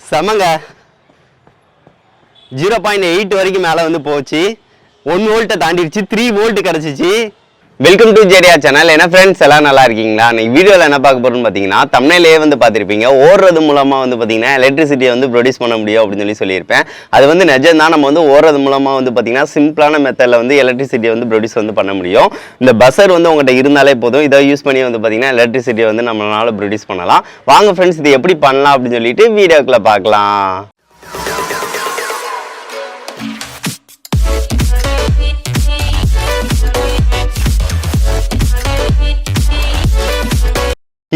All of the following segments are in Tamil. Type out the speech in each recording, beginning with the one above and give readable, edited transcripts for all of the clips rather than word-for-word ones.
செமங்க 0.8 வரைக்கும் மேலே வந்து போச்சு. 1 வோல்ட்டை தாண்டிடுச்சு. 3 வோல்ட் கிடச்சிச்சு. வெல்கம் டு ஜேடியா சேனல். என்ன ஃப்ரெண்ட்ஸ் எல்லாம் நல்லா இருக்கீங்களா? இன்னைக்கு வீடியோவில் என்ன பார்க்க போகிறோம்னு பார்த்தீங்கன்னா, தம்ப்நெயிலே வந்து பார்த்துருப்பீங்க. ஓடுறது மூலமாக வந்து பார்த்தீங்கன்னா எலக்ட்ரிசிட்டியை வந்து ப்ரொடியூஸ் பண்ண முடியும் அப்படின்னு சொல்லியிருப்பேன். அது வந்து நிஜம் தான். நம்ம வந்து ஓடுறது மூலமாக வந்து பார்த்தீங்கன்னா சிம்பிளான மெத்தடில் வந்து எலக்ட்ரிசிட்டியை வந்து ப்ரொடியூஸ் வந்து பண்ண முடியும். இந்த பஸ்ஸர் வந்து உங்கள்கிட்ட இருந்தாலே போதும். இதை யூஸ் பண்ணி வந்து பார்த்தீங்கன்னா எலக்ட்ரிசிட்டியை வந்து நம்மளால ப்ரொடியூஸ் பண்ணலாம். வாங்க ஃப்ரெண்ட்ஸ், இது எப்படி பண்ணலாம் அப்படின்னு சொல்லிட்டு வீடியோக்குள்ளே பார்க்கலாம்.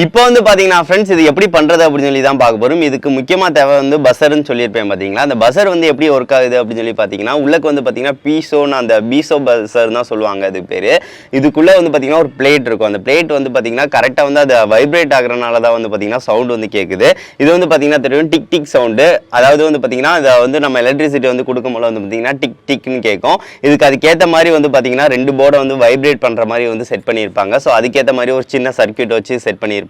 இப்போ வந்து பார்த்தீங்கன்னா ஃப்ரெண்ட்ஸ், இது எப்படி பண்ணுறது அப்படின்னு சொல்லி தான் பார்க்க போகிறோம். இதுக்கு முக்கியமாக தேவை வந்து பஸ்ஸர்னு சொல்லியிருப்பேன் பார்த்தீங்களா. அந்த பஸ்ஸர் வந்து எப்படி ஒர்க் ஆகுது அப்படின்னு சொல்லி பார்த்தீங்கன்னா, உள்ளக்கு வந்து பார்த்தீங்கன்னா பீசோன்னு அந்த பீசோ பஸ்ஸர் தான் சொல்லுவாங்க அது பேர். இதுக்குள்ளே வந்து பார்த்தீங்கன்னா ஒரு பிளேட் இருக்கும். அந்த பிளேட் வந்து பார்த்தீங்கன்னா கரெக்டாக வந்து அது வைப்ரேட் ஆகிறனால தான் வந்து பார்த்தீங்கன்னா சவுண்ட் வந்து கேட்குது. இது வந்து பார்த்தீங்கன்னா தெரியும் டிக் டிக் சவுண்டு. அதாவது வந்து பார்த்தீங்கன்னா இதை வந்து நம்ம எலக்ட்ரிசிட்டி வந்து கொடுக்கும்போது வந்து பார்த்தீங்கன்னா டிக் டிக்னு கேட்கும். இதுக்கு அதுக்கேற்ற மாதிரி வந்து பார்த்தீங்கன்னா 2 போர்டை வந்து வைப்ரேட் பண்ணுற மாதிரி வந்து செட் பண்ணியிருப்பாங்க. ஸோ அதுக்கேற்ற மாதிரி ஒரு சின்ன சர்க்யூட் வச்சு செட் பண்ணியிருப்பாங்க.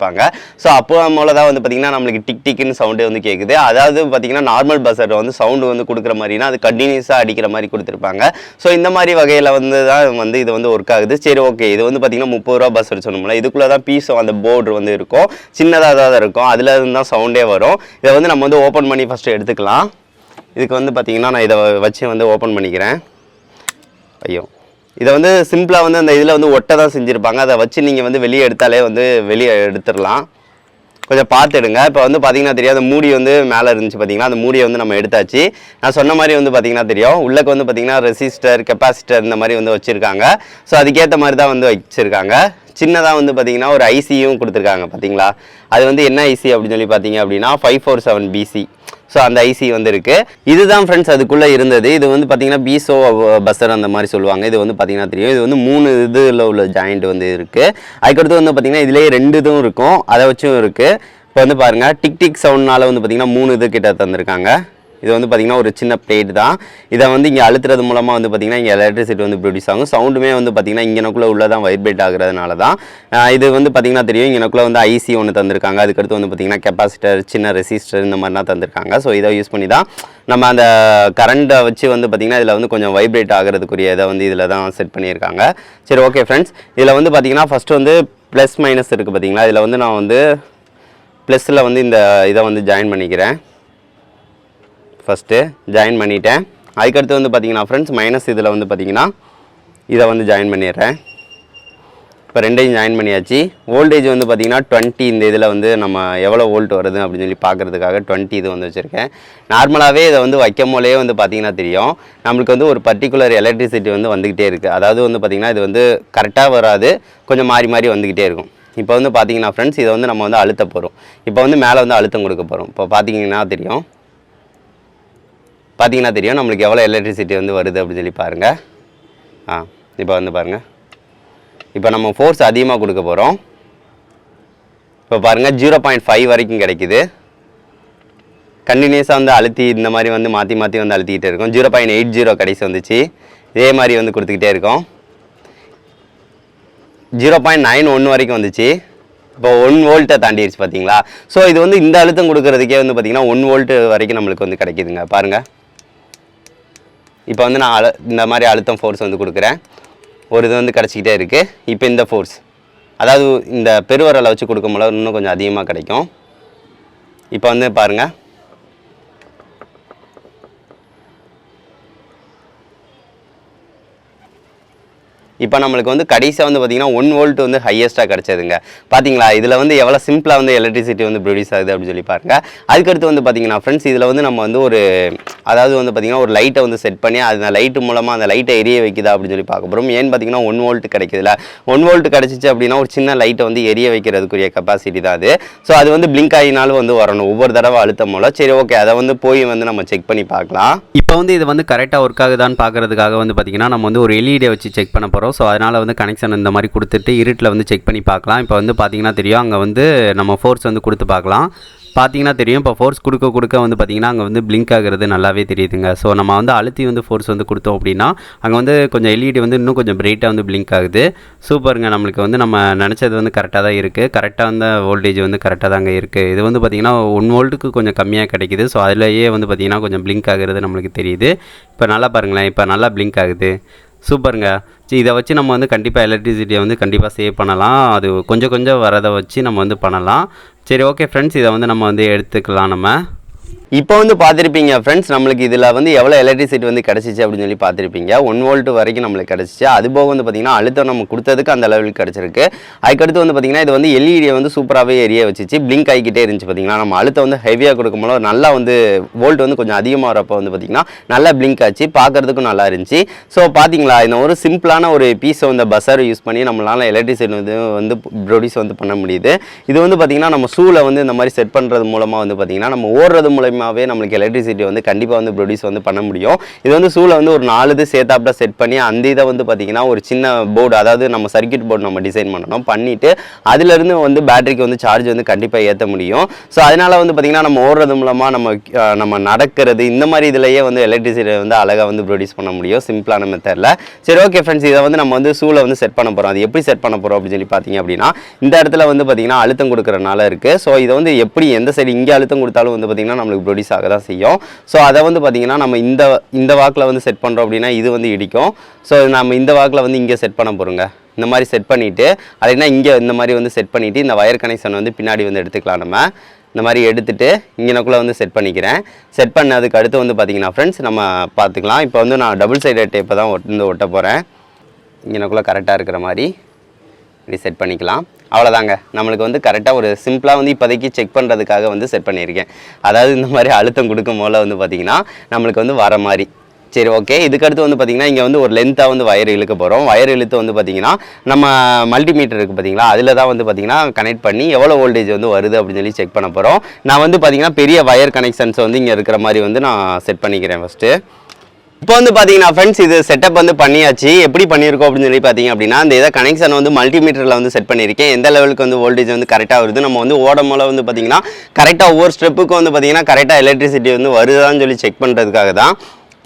ஸோ அப்போ மூலம் தான் வந்து பார்த்தீங்கன்னா நம்மளுக்கு டிக் டிக்னு சவுண்டு வந்து கேட்குது. அதாவது பார்த்தீங்கன்னா நார்மல் பஸ்ஸர் வந்து சவுண்டு வந்து கொடுக்குற மாதிரினா அது கண்டினியூஸாக அடிக்கிற மாதிரி கொடுத்துருப்பாங்க. ஸோ இந்த மாதிரி வகையில் வந்து தான் வந்து இது வந்து ஒர்க் ஆகுது. சரி, ஓகே. இது வந்து பார்த்தீங்கன்னா 30 ரூபா பஸ்ஸர் சொன்னோம்ல, இதுக்குள்ளே தான் பீஸோ அந்த போர்டு வந்து இருக்கும். சின்னதாக தான் இருக்கும். அதில் இருந்து தான் சவுண்டே வரும். இதை வந்து நம்ம வந்து ஓப்பன் பண்ணி ஃபஸ்ட்டு எடுத்துக்கலாம். இதுக்கு வந்து பார்த்தீங்கன்னா நான் இதை வச்சு வந்து ஓப்பன் பண்ணிக்கிறேன். ஐயோ, இதை வந்து சிம்பிளாக வந்து அந்த இதில் வந்து ஒட்டை தான் செஞ்சுருப்பாங்க. அதை வச்சு நீங்கள் வந்து வெளியே எடுத்தாலே வந்து வெளியே எடுத்துடலாம். கொஞ்சம் பார்த்து எடுங்க. இப்போ வந்து பார்த்தீங்கன்னா தெரியும், அந்த மூடி வந்து மேலே இருந்துச்சு பார்த்தீங்கன்னா, அந்த மூடியை வந்து நம்ம எடுத்தாச்சு. நான் சொன்ன மாதிரி வந்து பார்த்தீங்கன்னா தெரியும், உள்ளக்கு வந்து பார்த்தீங்கன்னா ரெசிஸ்டர், கெப்பாசிட்டர் இந்த மாதிரி வந்து வச்சுருக்காங்க. ஸோ அதுக்கேற்ற மாதிரி தான் வந்து வச்சுருக்காங்க. சின்னதாக வந்து பார்த்தீங்கன்னா ஒரு ஐசியும் கொடுத்துருக்காங்க பார்த்தீங்களா. அது வந்து என்ன ஐசி அப்படின்னு சொல்லி பார்த்தீங்க அப்படின்னா 547BC. ஸோ அந்த ஐசி வந்து இருக்குது. இதுதான் ஃப்ரெண்ட்ஸ் அதுக்குள்ளே இருந்தது. இது வந்து பார்த்தீங்கன்னா பீசோ பஸ்ஸர் அந்த மாதிரி சொல்லுவாங்க. இது வந்து பார்த்தீங்கன்னா தெரியும், இது வந்து 3 இதில் உள்ள ஜாயிண்ட் வந்து இருக்குது. அதுக்கடுத்து வந்து பார்த்தீங்கன்னா இதுலேயே 2 இதுவும் இருக்கும், அதை வச்சும் இருக்குது. இப்போ வந்து பாருங்கள், டிக் டிக் சவுண்ட்னால வந்து பார்த்தீங்கன்னா 3 இது கிட்ட தந்திருக்காங்க. இது வந்து பார்த்திங்கன்னா ஒரு சின்ன பிளேட் தான். இதை வந்து இங்கே அழுத்துறது மூலமாக வந்து பார்த்திங்கன்னா இங்கே எலக்ட்ரிசிட்டி வந்து ப்ரொடியூஸ் ஆகும். சவுண்டுமே வந்து பார்த்திங்கன்னா இங்கனக்குள்ளே உள்ளே தான் வைப்ரேட் ஆகுறதுனால தான். இது வந்து பார்த்திங்கன்னா தெரியும், இங்கனக்குள்ளே வந்து ஐசி ஒன்று தந்திருக்காங்க. அதுக்கடுத்து வந்து பார்த்திங்கன்னா கெப்பாசிட்டர், சின்ன ரெசிஸ்டர் இந்த மாதிரிலாம் தந்திருக்காங்க. ஸோ இதை யூஸ் பண்ணி தான் நம்ம அந்த கரண்ட்டை வச்சு வந்து பார்த்திங்கன்னா இதில் வந்து கொஞ்சம் வைப்ரேட் ஆகிறதுக்குரிய இதை வந்து இதில் தான் செட் பண்ணியிருக்காங்க. சரி, ஓகே ஃப்ரெண்ட்ஸ். இதில் வந்து பார்த்திங்கன்னா ஃபஸ்ட்டு வந்து ப்ளஸ் மைனஸ் இருக்குது பார்த்திங்களா. இதில் வந்து நான் வந்து ப்ளஸில் வந்து இந்த இதை வந்து ஜாயின் பண்ணிக்கிறேன். ஃபஸ்ட்டு ஜாயின் பண்ணிட்டேன். அதுக்கடுத்து வந்து பார்த்திங்கன்னா ஃப்ரெண்ட்ஸ் மைனஸ் இதில் வந்து பார்த்திங்கன்னா இதை வந்து ஜாயின் பண்ணிடுறேன். இப்போ 2ஐயும் ஜாயின் பண்ணியாச்சு. வோல்டேஜ் வந்து பார்த்திங்கன்னா 20. இந்த இதில் வந்து நம்ம எவ்வளோ வோல்ட் வருது அப்படின்னு சொல்லி பார்க்குறதுக்காக 20 இது வந்து வச்சுருக்கேன். நார்மலாகவே இதை வந்து வைக்கும் போலே வந்து பார்த்திங்கன்னா தெரியும், நம்மளுக்கு வந்து ஒரு பர்டிகுலர் எலக்ட்ரிசிட்டி வந்து வந்துக்கிட்டே இருக்குது. அதாவது வந்து பார்த்திங்கன்னா இது வந்து கரெக்டாக வராது, கொஞ்சம் மாறி மாறி வந்துக்கிட்டே இருக்கும். இப்போ வந்து பார்த்திங்கன்னா ஃப்ரெண்ட்ஸ் இதை வந்து நம்ம வந்து அழுத்த போகிறோம். இப்போ வந்து மேலே வந்து அழுத்தம் கொடுக்க போகிறோம். இப்போ பார்த்திங்கன்னா தெரியும் நம்மளுக்கு எவ்வளோ எலக்ட்ரிசிட்டி வந்து வருது அப்படின்னு சொல்லி பாருங்கள். இப்போ வந்து பாருங்கள், இப்போ நம்ம ஃபோர்ஸ் அதிகமாக கொடுக்க போகிறோம். இப்போ பாருங்கள் 0.5 வரைக்கும் கிடைக்குது. கண்டினியூஸாக வந்து அழுத்தி இந்த மாதிரி வந்து மாற்றி மாற்றி வந்து அழுத்திக்கிட்டே இருக்கும். 0.80 கடைசி வந்துச்சு. இதே மாதிரி வந்து கொடுத்துக்கிட்டே இருக்கும். 0.91 வரைக்கும் வந்துச்சு. இப்போ 1 வோல்ட்டை தாண்டிடுச்சு பார்த்தீங்களா. ஸோ இது வந்து இந்த அழுத்தம் கொடுக்குறதுக்கே வந்து பார்த்திங்கன்னா 1 வோல்ட் வரைக்கும் நம்மளுக்கு வந்து கிடைக்குதுங்க. பாருங்கள், இப்போ வந்து நான் இந்த மாதிரி அழுத்தம் ஃபோர்ஸ் வந்து கொடுக்குறேன். ஒரு இது வந்து கிடச்சிக்கிட்டே இருக்குது. இப்போ இந்த ஃபோர்ஸ், அதாவது இந்த பெருவரலை வச்சு கொடுக்கும்போது இன்னும் கொஞ்சம் அதிகமாக கிடைக்கும். இப்போ வந்து பாருங்கள், இப்போ நம்மளுக்கு வந்து கடைசியாக வந்து பார்த்திங்கன்னா 1 வோல்ட் வந்து ஹையஸ்ட்டாக கிடச்சதுங்க. பார்த்தீங்களா, இதில் வந்து எவ்வளோ சிம்பிளாக வந்து எலக்ட்ரிசிட்டி வந்து ப்ரொடியூஸ் ஆகுது அப்படின்னு சொல்லி பாருங்கள். அதுக்கடுத்து வந்து பார்த்திங்கன்னா ஃப்ரெண்ட்ஸ் இதில் வந்து நம்ம வந்து ஒரு அதாவது வந்து பார்த்திங்கன்னா ஒரு லைட்டை வந்து செட் பண்ணி அந்த லைட்டு மூலமாக அந்த லைட்டை எரிய வைக்குதா அப்படின்னு சொல்லி பார்க்க போகிறோம். ஏன்னு பார்த்திங்கன்னா 1 வோல்ட் கிடைக்குதுல, 1 வோல்ட் கிடச்சிச்சு அப்படின்னா ஒரு சின்ன லைட்டை வந்து எரிய வைக்கிறதுக்குரிய கெப்பாசிட்டி தான் அது. ஸோ அது வந்து பிளிங்க் ஆகினாலும் வந்து வரணும் ஒவ்வொரு தடவை அழுத்தம் மூலம். சரி, ஓகே, அதை வந்து போய் வந்து நம்ம செக் பண்ணி பார்க்கலாம். இப்போ வந்து இது வந்து கரெக்டாக ஒர்க் ஆகுதான்னு பார்க்குறதுக்காக வந்து பார்த்திங்கன்னா நம்ம வந்து ஒரு எல்இடியை வச்சு செக் பண்ண போகிறோம். ஸோ அதனால் வந்து கனெக்ஷன் இந்த மாதிரி கொடுத்துட்டு இருட்டில் வந்து செக் பண்ணி பார்க்கலாம். இப்போ வந்து பார்த்திங்கன்னா தெரியும், அங்கே வந்து நம்ம ஃபோர்ஸ் வந்து கொடுத்து பார்க்கலாம். பார்த்தீங்கன்னா தெரியும். இப்போ ஃபோர்ஸ் கொடுக்க வந்து பார்த்தீங்கன்னா அங்கே வந்து பிளிங்க் ஆகிறது நல்லாவே தெரியுதுங்க. ஸோ நம்ம வந்து அழுத்தி வந்து ஃபோர்ஸ் வந்து கொடுத்தோம் அப்படின்னா அங்கே வந்து கொஞ்சம் எல்இடி வந்து இன்னும் கொஞ்சம் பிரைட்டாக வந்து பிளிங்க் ஆகுது. சூப்பருங்க. நம்மளுக்கு வந்து நம்ம நினச்சது வந்து கரெக்டாக தான் இருக்குது. கரெக்டாக வந்து வோல்டேஜ் வந்து கரெக்டாக தாங்க இருக்குது. இது வந்து பார்த்திங்கன்னா 1 வோல்ட்டுக்கு கொஞ்சம் கம்மியாக கிடைக்குது. ஸோ அதிலேயே வந்து பார்த்திங்கன்னா கொஞ்சம் பிளிங்க் ஆகிறது நம்மளுக்கு தெரியுது. இப்போ நல்லா பாருங்களேன், இப்போ நல்லா பிளிங்க் ஆகுது. சூப்பருங்க. இதை வச்சு நம்ம வந்து கண்டிப்பாக எலக்ட்ரிசிட்டியை வந்து கண்டிப்பாக சேவ் பண்ணலாம். அது கொஞ்சம் கொஞ்சம் வரதை வச்சு நம்ம வந்து பண்ணலாம். சரி, ஓகே ஃப்ரெண்ட்ஸ், இதை வந்து நம்ம வந்து எடுத்துக்கலாம் நம்ம. இப்போ வந்து பார்த்துருப்பீங்க ஃப்ரெண்ட்ஸ், நம்மளுக்கு இதில் வந்து எவ்வளோ எலக்ட்ரிசிட்டி வந்து கிடச்சிச்சு அப்படின்னு சொல்லி பார்த்துருப்பீங்க. 1 வோல்ட் வரைக்கும் நம்மளுக்கு கிடச்சிச்சு. அது போக வந்து பார்த்திங்கன்னா அழுத்தம் நம்ம கொடுத்ததுக்கு அந்த லெவலுக்கு கிடச்சிருக்கு. அதுக்கடுத்து வந்து பார்த்திங்கன்னா இது வந்து எல்இடியை வந்து சூப்பராகவே எரிய வச்சிச்சு. பிளிங்க் ஆகிக்கிட்டே இருந்துச்சு. பார்த்திங்கன்னா நம்ம அழுத்தம் வந்து ஹெவியாக கொடுக்கும்போது நல்லா வந்து வோல்ட் வந்து கொஞ்சம் அதிகமாக வரப்போ வந்து பார்த்திங்கன்னா நல்லா பிளிங்க் ஆச்சு. பார்க்குறதுக்கும் நல்லா இருந்துச்சு. ஸோ பார்த்தீங்களா, இந்த ஒரு சிம்பிளான ஒரு பீஸை வந்து பஸர் யூஸ் பண்ணி நம்மளால் எலக்ட்ரிசிட்டி வந்து ப்ரொடியூஸ் வந்து பண்ண முடியுது. இது வந்து பார்த்திங்கன்னா நம்ம ஷூவில் வந்து இந்த மாதிரி செட் பண்ணுறது மூலமாக வந்து பார்த்திங்கன்னா நம்ம ஓடுறது மூலமாகவே நம்மளுக்கு எலக்ட்ரிசிட்டி வந்து கண்டிப்பாக வந்து ப்ரொடியூஸ் வந்து பண்ண முடியும். இது வந்து ஷூவில் வந்து ஒரு 4 இது சேர்த்தாப்ல செட் பண்ணி அந்த இதை வந்து பார்த்திங்கன்னா ஒரு சின்ன போர்டு, அதாவது நம்ம சர்க்யூட் போர்டு நம்ம டிசைன் பண்ணணும். பண்ணிவிட்டு அதிலிருந்து வந்து பேட்டரிக்கு வந்து சார்ஜ் வந்து கண்டிப்பாக ஏற்ற முடியும். ஸோ அதனால் வந்து பார்த்திங்கன்னா நம்ம ஓடுறது மூலமாக நம்ம நடக்கிறது இந்த மாதிரி இதிலேயே வந்து எலக்ட்ரிசிட்டி வந்து அழகாக வந்து ப்ரொடியூஸ் பண்ண முடியும் சிம்பிளான மெத்தடில். சரி, ஓகே ஃப்ரெண்ட்ஸ், இதை வந்து நம்ம வந்து ஷூவில் வந்து செட் பண்ண போகிறோம். அது எப்படி செட் பண்ண போகிறோம் அப்படின்னு சொல்லி பார்த்தீங்க அப்படின்னா இந்த இடத்துல வந்து பார்த்திங்கன்னா அழுத்தம் கொடுக்குறனால இருக்குது. ஸோ இதை வந்து எப்படி எந்த சைடு இங்கே அழுத்தம் கொடுத்தாலும் வந்து பார்த்திங்கன்னா நம்மளுக்கு ப்ரொடியூஸ் ஆக தான் செய்யும். ஸோ அதை வந்து பார்த்திங்கன்னா நம்ம இந்த வாக்கில் வந்து செட் பண்ணுறோம் அப்படின்னா இது வந்து இடிக்கும். ஸோ நம்ம இந்த வாக்கில் வந்து இங்கே செட் பண்ண போகிறோங்க. இந்த மாதிரி செட் பண்ணிவிட்டு அப்படின்னா இங்கே இந்த மாதிரி வந்து செட் பண்ணிவிட்டு இந்த வயர் கனெக்ஷன் வந்து பின்னாடி வந்து எடுத்துக்கலாம். நம்ம இந்த மாதிரி எடுத்துகிட்டு இங்கனக்குள்ளே வந்து செட் பண்ணிக்கிறேன். செட் பண்ணதுக்கு அடுத்து வந்து பார்த்திங்கன்னா ஃப்ரெண்ட்ஸ் நம்ம பார்த்துக்கலாம். இப்போ வந்து நான் டபுள் சைடட் டேப்பை தான் ஒட்ட போகிறேன். இங்கனக்குள்ளே கரெக்டாக இருக்கிற மாதிரி இப்படி செட் பண்ணிக்கலாம். அவ்வளோதாங்க. நம்மளுக்கு வந்து கரெக்டாக ஒரு சிம்பிளாக வந்து இப்போதைக்கு செக் பண்ணுறதுக்காக வந்து செட் பண்ணியிருக்கேன். அதாவது இந்த மாதிரி அழுத்தம் கொடுக்கும் போல வந்து பார்த்திங்கன்னா நம்மளுக்கு வந்து வர மாதிரி. சரி, ஓகே. இதுக்கடுத்து வந்து பார்த்திங்கன்னா இங்கே வந்து ஒரு லென்த்தாக வந்து வயர் இழுக்க போகிறோம். வயர் இழுத்து வந்து பார்த்திங்கன்னா நம்ம மல்டிமீட்டர் இருக்குது பார்த்திங்களா, அதில் தான் வந்து பார்த்திங்கன்னா கனெக்ட் பண்ணி எவ்வளோ வோல்டேஜ் வந்து வருது அப்படின்னு சொல்லி செக் பண்ண போகிறோம். நான் வந்து பார்த்திங்கன்னா பெரிய வயர் கனெக்ஷன்ஸ் வந்து இங்கே இருக்கிற மாதிரி வந்து நான் செட் பண்ணிக்கிறேன் ஃபஸ்ட்டு. இப்போ வந்து பார்த்தீங்கன்னா ஃப்ரெண்ட்ஸ், இது செட்டப் வந்து பண்ணியாச்சு. எப்படி பண்ணியிருக்கோம் அப்படின்னு சொல்லி பார்த்தீங்க அப்படின்னா இந்த இதை கனெக்ஷன் வந்து மல்டிமீட்டரில் வந்து செட் பண்ணியிருக்கேன். எந்த லெவலுக்கு வந்து வோல்டேஜ் வந்து கரெக்டாக வருது, நம்ம வந்து ஓடும் போல வந்து பார்த்தீங்கன்னா கரெக்டாக ஒவ்வொரு ஸ்டெப்புக்கும் வந்து பார்த்தீங்கன்னா கரெக்டாக எலக்ட்ரிசிட்டி வந்து வருதான்னு சொல்லி செக் பண்ணுறதுக்காக தான்.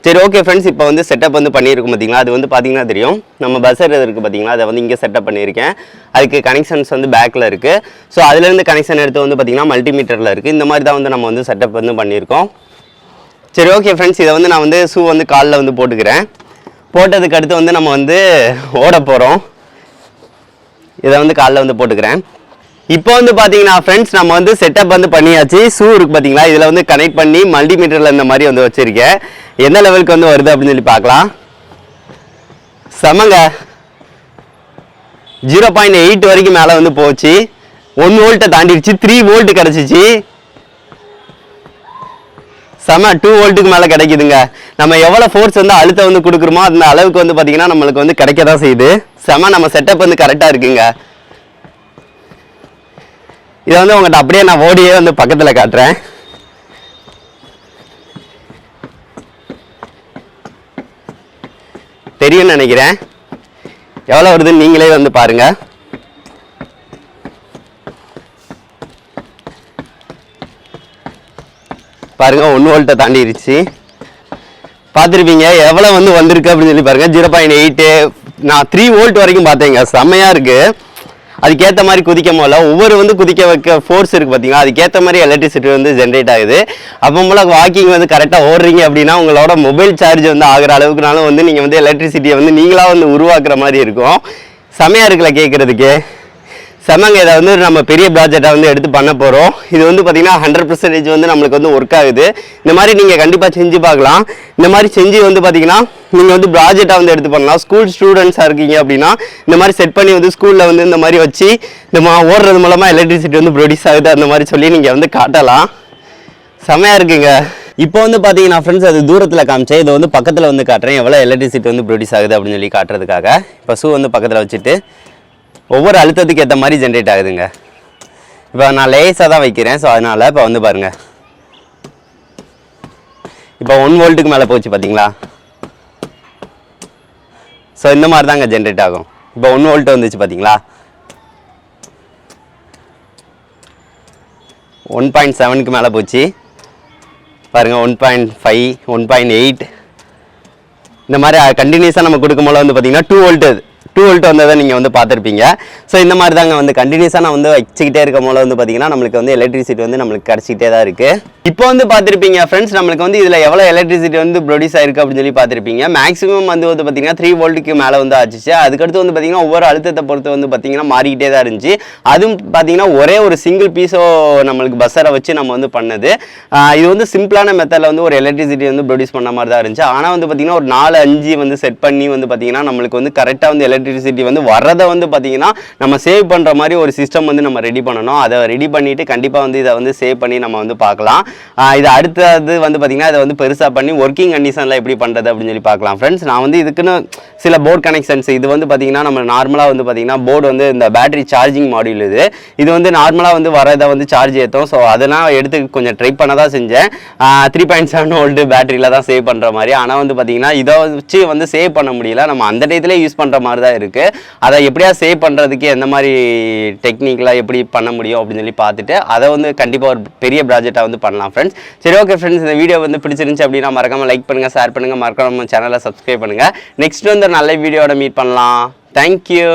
சரி, ஓகே ஃப்ரெண்ட்ஸ், இப்போ வந்து செட்டப் வந்து பண்ணியிருக்கும் பார்த்தீங்களா, அது வந்து பார்த்தீங்கன்னா தெரியும். நம்ம பஸ்ஸர் இருக்குது பார்த்தீங்களா, அதை வந்து இங்கே செட்டப் பண்ணியிருக்கேன். அதுக்கு கனெக்ஷன்ஸ் வந்து பேக்கில் இருக்குது. ஸோ அதுலேருந்து கனெக்ஷன் எடுத்து வந்து பார்த்தீங்கன்னா மல்டிமீட்டரில் இருக்குது. இந்த மாதிரி தான் வந்து நம்ம வந்து செட்டப் வந்து பண்ணியிருக்கோம். சரி, ஓகே ஃப்ரெண்ட்ஸ், இதை வந்து நான் வந்து ஷூ வந்து காலில் வந்து போட்டுக்கிறேன். போட்டதுக்கு அடுத்து வந்து நம்ம வந்து ஓட போகிறோம். இதை வந்து காலில் வந்து போட்டுக்கிறேன். இப்போ வந்து பார்த்தீங்கன்னா ஃப்ரெண்ட்ஸ், நம்ம வந்து செட்டப் வந்து பண்ணியாச்சு. ஷூ இருக்குது பார்த்தீங்களா, இதில் வந்து கனெக்ட் பண்ணி மல்டிமீட்டரில் இந்த மாதிரி வந்து வச்சுருக்கேன். எந்த லெவலுக்கு வந்து வருது அப்படின்னு சொல்லி பார்க்கலாம். செமங்க, 0.8 வரைக்கும் மேலே வந்து போச்சு. 1 வோல்ட்டை தாண்டிடுச்சு. 3 வோல்ட் கிடச்சிச்சு. செம 2 வோல்ட்டுக்கு மேலே கிடைக்குதுங்க. நம்ம எவ்வளோ ஃபோர்ஸ் வந்து அழுத்தம் வந்து கொடுக்குறோமோ அந்த அளவுக்கு வந்து பார்த்திங்கன்னா நம்மளுக்கு வந்து கிடைக்க தான் செய்யுது. செம, நம்ம செட்டப் வந்து கரெக்டாக இருக்குங்க. இதை வந்து உங்கள்கிட்ட அப்படியே நான் ஓடியே வந்து பக்கத்தில் காட்டுறேன். தெரியும்னு நினைக்கிறேன். எவ்வளோ வருதுன்னு நீங்களே வந்து பாருங்கள். பாருங்க, 1 வோல்ட்டை தாண்டிடுச்சு. பார்த்துருப்பீங்க எவ்வளோ வந்து வந்திருக்கு அப்படின்னு சொல்லி பாருங்கள். 0.8 நான் 3 வோல்ட் வரைக்கும் பார்த்தேங்க. செம்மையாக இருக்குது. அதுக்கேற்ற மாதிரி குதிக்க போல ஒவ்வொரு வந்து குதிக்க வைக்க ஃபோர்ஸ் இருக்குது பார்த்தீங்களா, அதுக்கேற்ற மாதிரி எலக்ட்ரிசிட்டி வந்து ஜென்ரேட் ஆகுது. அப்போ போல் வாக்கிங் வந்து கரெக்டாக ஓடுறீங்க அப்படின்னா உங்களோட மொபைல் சார்ஜ் வந்து ஆகிற அளவுக்குனாலும் வந்து நீங்கள் வந்து எலக்ட்ரிசிட்டியை வந்து நீங்களாக வந்து உருவாக்குற மாதிரி இருக்கும். செம்மையாக இருக்குல்ல கேட்குறதுக்கு. செமங்க, இதை வந்து நம்ம பெரிய ப்ராஜெக்டாக வந்து எடுத்து பண்ண போகிறோம். இது வந்து பார்த்திங்கன்னா 100% வந்து நம்மளுக்கு வந்து ஒர்க் ஆகுது. இந்த மாதிரி நீங்கள் கண்டிப்பாக செஞ்சு பார்க்கலாம். இந்த மாதிரி செஞ்சு வந்து பார்த்திங்கன்னா நீங்கள் வந்து ப்ராஜெக்டாக வந்து எடுத்து பண்ணலாம். ஸ்கூல் ஸ்டூடெண்ட்ஸாக இருக்கீங்க அப்படின்னா இந்த மாதிரி செட் பண்ணி வந்து ஸ்கூலில் வந்து இந்த மாதிரி வச்சு இந்த ஓடுறது மூலமாக எலக்ட்ரிசிட்டி வந்து ப்ரொடியூஸ் ஆகுது அந்த மாதிரி சொல்லி நீங்கள் வந்து காட்டலாம். செமையாக இருக்குங்க. இப்போ வந்து பார்த்தீங்கன்னா ஃப்ரெண்ட்ஸ், அது தூரத்தில் காமிச்சேன். இதை வந்து பக்கத்தில் வந்து காட்டுறேன் எவ்வளோ எலக்ட்ரிசிட்டி வந்து ப்ரொடியூஸ் ஆகுது அப்படின்னு சொல்லி காட்டுறதுக்காக. இப்போ ஷூ வந்து பக்கத்தில் வச்சுட்டு ஒவ்வொரு அழுத்தத்துக்கு ஏற்ற மாதிரி ஜென்ரேட் ஆகுதுங்க. இப்போ நான் லேஸாக தான் வைக்கிறேன். ஸோ அதனால் இப்போ வந்து பாருங்கள், இப்போ 1 வோல்ட்டுக்கு மேலே போச்சு பார்த்தீங்களா. ஸோ இந்த மாதிரி தாங்க ஜென்ரேட் ஆகும். இப்போ 1 வோல்ட் வந்துச்சு பார்த்தீங்களா. 1.7க்கு மேலே போச்சு பாருங்கள். 1.5 1.8 இந்த மாதிரி கண்டினியூஸாக நம்ம கொடுக்கும்போது வந்து பார்த்தீங்கன்னா 2 வோல்ட் 2 வோல்ட் வந்ததை நீங்கள் வந்து பார்த்துருப்பீங்க. ஸோ இந்த மாதிரி தாங்க வந்து கண்டினியூஸாக நான் வந்து வச்சுக்கிட்டே இருக்கும் போது வந்து பார்த்தீங்கன்னா நம்மளுக்கு வந்து எலக்ட்ரிசிட்டி வந்து நம்மளுக்கு கிடச்சிக்கிட்டே தான் இருக்குது. இப்போ வந்து பார்த்துருப்பீங்க ஃப்ரெண்ட்ஸ், நம்மளுக்கு வந்து இதில் எவ்வளோ எலக்ட்ரிசிட்டி வந்து ப்ரொடியூஸ் ஆயிருக்கு அப்படின்னு சொல்லி பார்த்துருப்பீங்க. மேக்ஸிமம் வந்து பார்த்தீங்கன்னா 3 வோல்ட்டுக்கு மேலே வந்து ஆச்சு. அதுக்கடுத்து வந்து பார்த்தீங்கன்னா ஒவ்வொரு அழுத்தத்தை பொறுத்து வந்து பார்த்தீங்கன்னா மாறிக்கிட்டே தான் இருந்துச்சு. அதுவும் பார்த்தீங்கன்னா ஒரே ஒரு சிங்கிள் பீஸோ நம்மளுக்கு பஸ்ஸரை வச்சு நம்ம வந்து பண்ணது. இது வந்து சிம்பிளான மெத்தடில் வந்து ஒரு எலக்ட்ரிசிட்டி வந்து ப்ரொடியூஸ் பண்ண மாதிரி தான் இருந்துச்சு. ஆனால் வந்து பார்த்தீங்கன்னா ஒரு 4-5 வந்து செட் பண்ணி வந்து பார்த்தீங்கன்னா நம்மளுக்கு வந்து கரெக்டாக வந்து எலக்ட்ரிசிட்டி வந்து வரதை வந்து பார்த்தீங்கன்னா நம்ம சேவ் பண்ணுற மாதிரி ஒரு சிஸ்டம் வந்து நம்ம ரெடி பண்ணணும். அதை ரெடி பண்ணிவிட்டு கண்டிப்பாக வந்து இதை வந்து சேவ் பண்ணி நம்ம வந்து பார்க்கலாம். இது அடுத்தது வந்து பார்த்தீங்கன்னா இதை வந்து பெருசாக பண்ணி ஒர்க்கிங் கண்டிஷனில் எப்படி பண்ணுறது அப்படின்னு சொல்லி பார்க்கலாம் ஃப்ரெண்ட்ஸ். நான் வந்து இதுக்குன்னு சில போர்ட் கனெக்ஷன்ஸ், இது வந்து பார்த்தீங்கன்னா நம்ம நார்மலாக வந்து பார்த்தீங்கன்னா போர்டு வந்து இந்த பேட்டரி சார்ஜிங் மாடியூல் இது வந்து நார்மலாக வந்து வரதை வந்து சார்ஜ் ஏற்றும். ஸோ அதெல்லாம் எடுத்து கொஞ்சம் ட்ரை பண்ண தான் செஞ்சேன். 3.7 வோல்ட் பேட்டரியில் தான் சேவ் பண்ணுற மாதிரி. ஆனால் வந்து பார்த்தீங்கன்னா இதை வச்சு வந்து சேவ் பண்ண முடியல. நம்ம அந்த டயத்துல யூஸ் பண்ணுற மாதிரி தான் இருக்குது. அதை எப்படியா சேவ் பண்ணுறதுக்கு எந்த மாதிரி டெக்னிக்கலாக எப்படி பண்ண முடியும் அப்படின்னு சொல்லி பார்த்துட்டு அதை வந்து கண்டிப்பாக ஒரு பெரிய ப்ராஜெக்டாக வந்து பண்ணலாம் ஃப்ரெண்ட்ஸ். சரி, ஓகே ஃப்ரெண்ட்ஸ், இந்த வீடியோ வந்து பிடிச்சிருந்துச்சு அப்படின்னா மறக்காமல் லைக் பண்ணுங்கள், ஷேர் பண்ணுங்கள், மறக்காம சேனலை சப்ஸ்கிரைப் பண்ணுங்கள். நெக்ஸ்ட் வந்து ஒரு நல்ல வீடியோட மீட் பண்ணலாம். தேங்க்யூ.